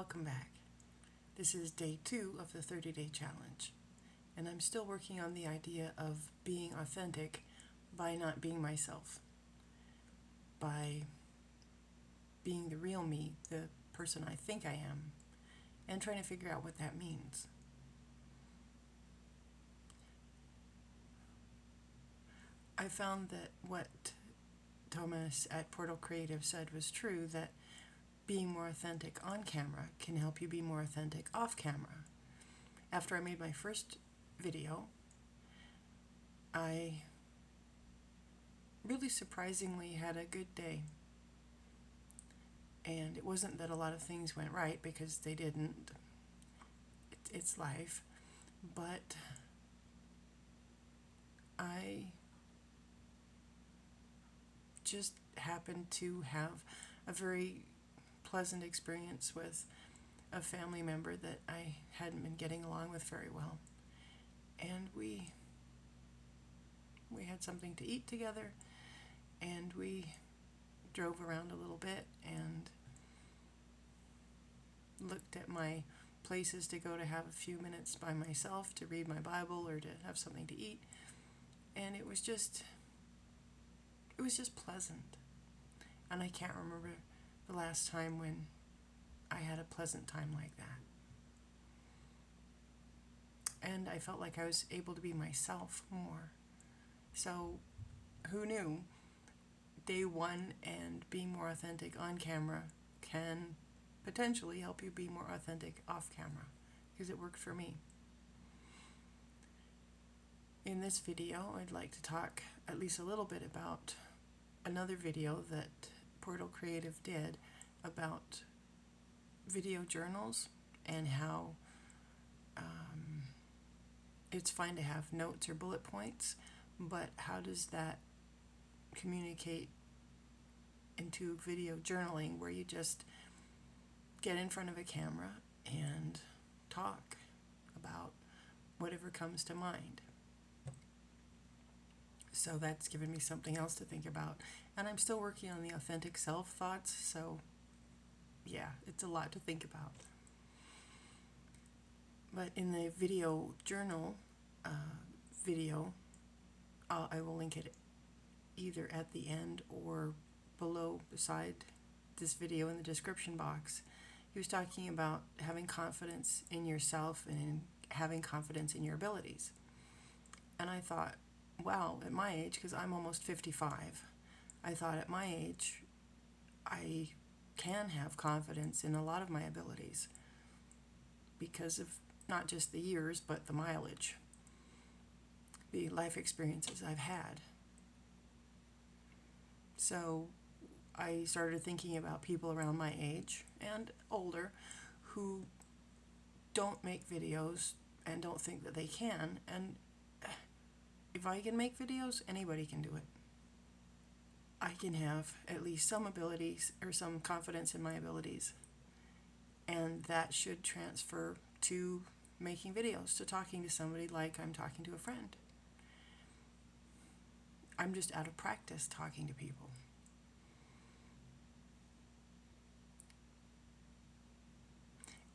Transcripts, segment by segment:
Welcome back. This is day 2 of the 30-day challenge, and I'm still working on the idea of being authentic by not being myself, by being the real me, the person I think I am, and trying to figure out what that means. I found that what Thomas at Portal Creative said was true, that being more authentic on camera can help you be more authentic off camera. After I made my first video, I really surprisingly had a good day. And it wasn't that a lot of things went right, because they didn't. It's life. But I just happened to have a very pleasant experience with a family member that I hadn't been getting along with very well. And we had something to eat together, and we drove around a little bit and looked at my places to go to have a few minutes by myself, to read my Bible or to have something to eat. And it was just pleasant. And I can't remember the last time when I had a pleasant time like that. And I felt like I was able to be myself more. So, who knew? Day 1 and being more authentic on camera can potentially help you be more authentic off camera, because it worked for me. In this video, I'd like to talk at least a little bit about another video that Portal Creative did about video journals and how it's fine to have notes or bullet points, but how does that communicate into video journaling, where you just get in front of a camera and talk about whatever comes to mind. So that's given me something else to think about. And I'm still working on the authentic self thoughts, so yeah, it's a lot to think about. But in the video journal video, I will link it either at the end or below beside this video in the description box. He was talking about having confidence in yourself and in having confidence in your abilities. And I thought, wow, at my age, because I'm almost 55, I thought at my age I can have confidence in a lot of my abilities because of not just the years, but the mileage, the life experiences I've had. So I started thinking about people around my age and older who don't make videos and don't think that they can. And if I can make videos, anybody can do it. I can have at least some abilities or some confidence in my abilities. And that should transfer to making videos, to talking to somebody like I'm talking to a friend. I'm just out of practice talking to people.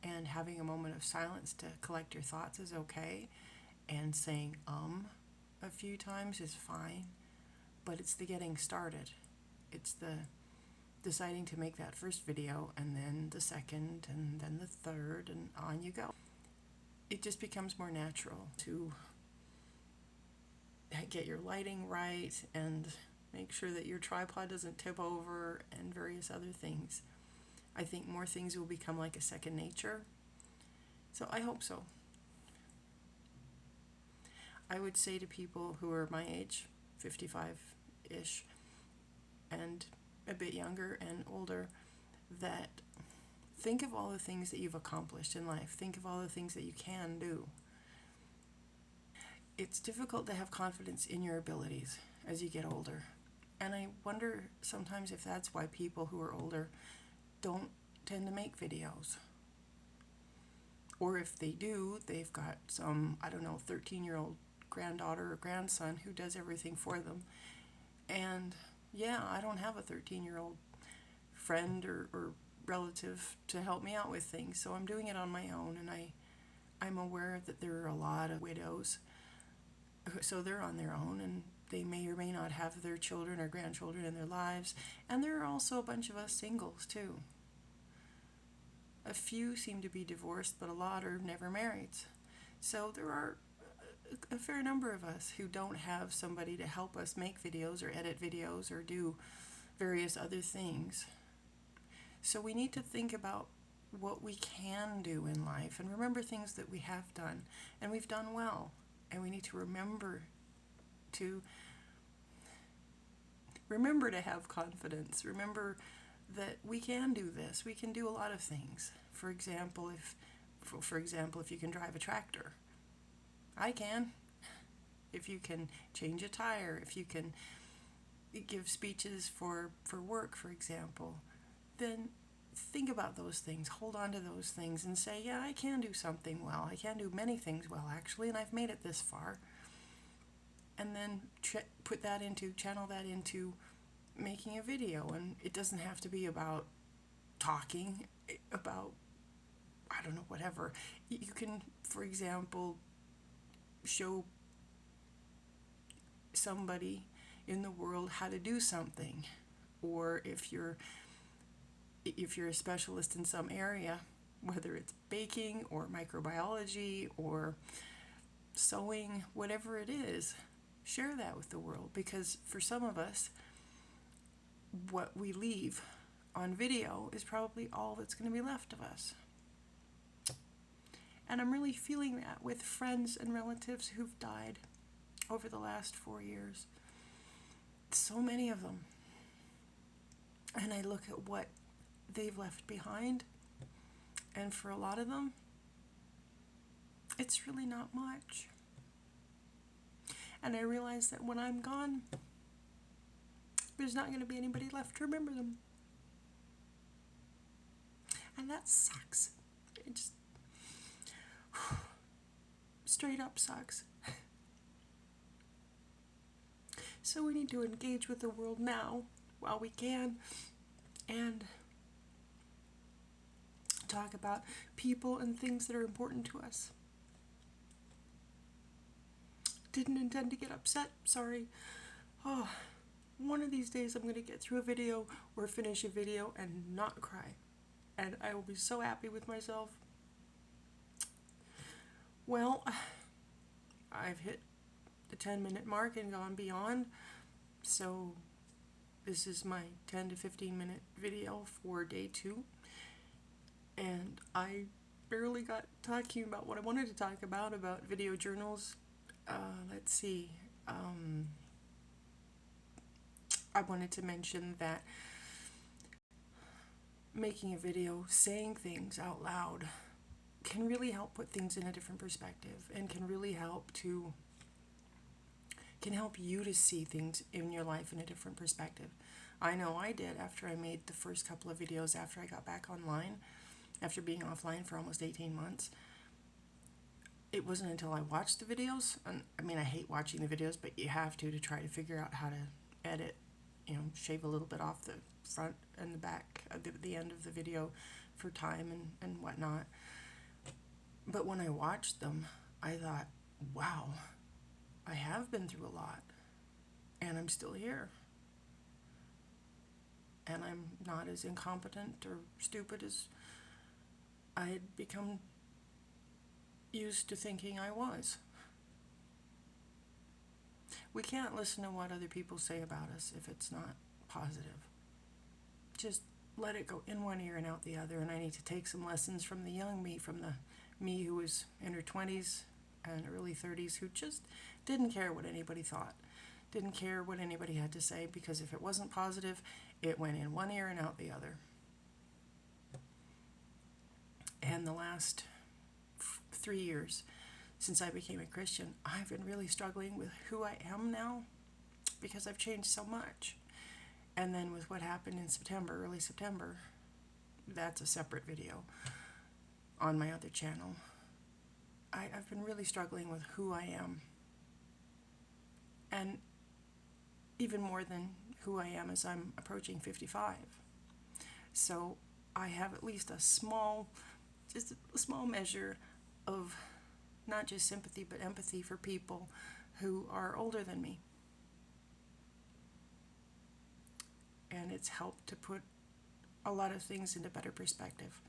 And having a moment of silence to collect your thoughts is okay, and saying a few times is fine, but it's the getting started. It's the deciding to make that first video, and then the second, and then the third, and on you go. It just becomes more natural to get your lighting right and make sure that your tripod doesn't tip over and various other things. I think more things will become like a second nature. So I hope so. I would say to people who are my age, 55-ish, and a bit younger and older, that think of all the things that you've accomplished in life. Think of all the things that you can do. It's difficult to have confidence in your abilities as you get older. And I wonder sometimes if that's why people who are older don't tend to make videos. Or if they do, they've got some, 13-year-old granddaughter or grandson who does everything for them. And yeah, I don't have a 13-year-old friend or relative to help me out with things, so I'm doing it on my own, and I'm aware that there are a lot of widows, so they're on their own, and they may or may not have their children or grandchildren in their lives, and there are also a bunch of us singles too. A few seem to be divorced, but a lot are never married. So there are a fair number of us who don't have somebody to help us make videos or edit videos or do various other things. So we need to think about what we can do in life and remember things that we have done and we've done well. And we need to remember to have confidence. Remember that we can do this. We can do a lot of things. For example, if you can drive a tractor, I can. If you can change a tire, if you can give speeches for work, for example, then think about those things, hold on to those things and say, yeah, I can do something well. I can do many things well, actually, and I've made it this far. And then channel that into making a video. And it doesn't have to be about talking about, I don't know, whatever. You can, for example, show somebody in the world how to do something. Or if you're a specialist in some area, whether it's baking or microbiology or sewing, whatever it is, share that with the world, because for some of us, what we leave on video is probably all that's going to be left of us. And I'm really feeling that with friends and relatives who've died over the last 4 years. So many of them. And I look at what they've left behind, and for a lot of them, it's really not much. And I realize that when I'm gone, there's not going to be anybody left to remember them. And that sucks. It just straight up sucks. So we need to engage with the world now while we can and talk about people and things that are important to us. Didn't intend to get upset, sorry. Oh, one of these days I'm going to get through a video or finish a video and not cry. And I will be so happy with myself. Well, I've hit the 10-minute mark and gone beyond. So this is my 10 to 15 minute video for day 2. And I barely got talking about what I wanted to talk about video journals. Let's see. I wanted to mention that making a video, saying things out loud, can really help put things in a different perspective and can really help you to see things in your life in a different perspective. I know I did after I made the first couple of videos after I got back online, after being offline for almost 18 months. It wasn't until I watched the videos, and I mean, I hate watching the videos, but you have to try to figure out how to edit, shave a little bit off the front and the back at the end of the video for time and whatnot. But when I watched them, I thought, wow, I have been through a lot, and I'm still here. And I'm not as incompetent or stupid as I had become used to thinking I was. We can't listen to what other people say about us if it's not positive. Just let it go in one ear and out the other, and I need to take some lessons from the young me, from the me who was in her 20s and early 30s, who just didn't care what anybody thought, didn't care what anybody had to say, because if it wasn't positive, it went in one ear and out the other. And the last 3 years since I became a Christian, I've been really struggling with who I am now, because I've changed so much. And then with what happened in September, early September, that's a separate video on my other channel. I've been really struggling with who I am. And even more than who I am as I'm approaching 55. So I have at least just a small measure of not just sympathy but empathy for people who are older than me. And it's helped to put a lot of things into better perspective.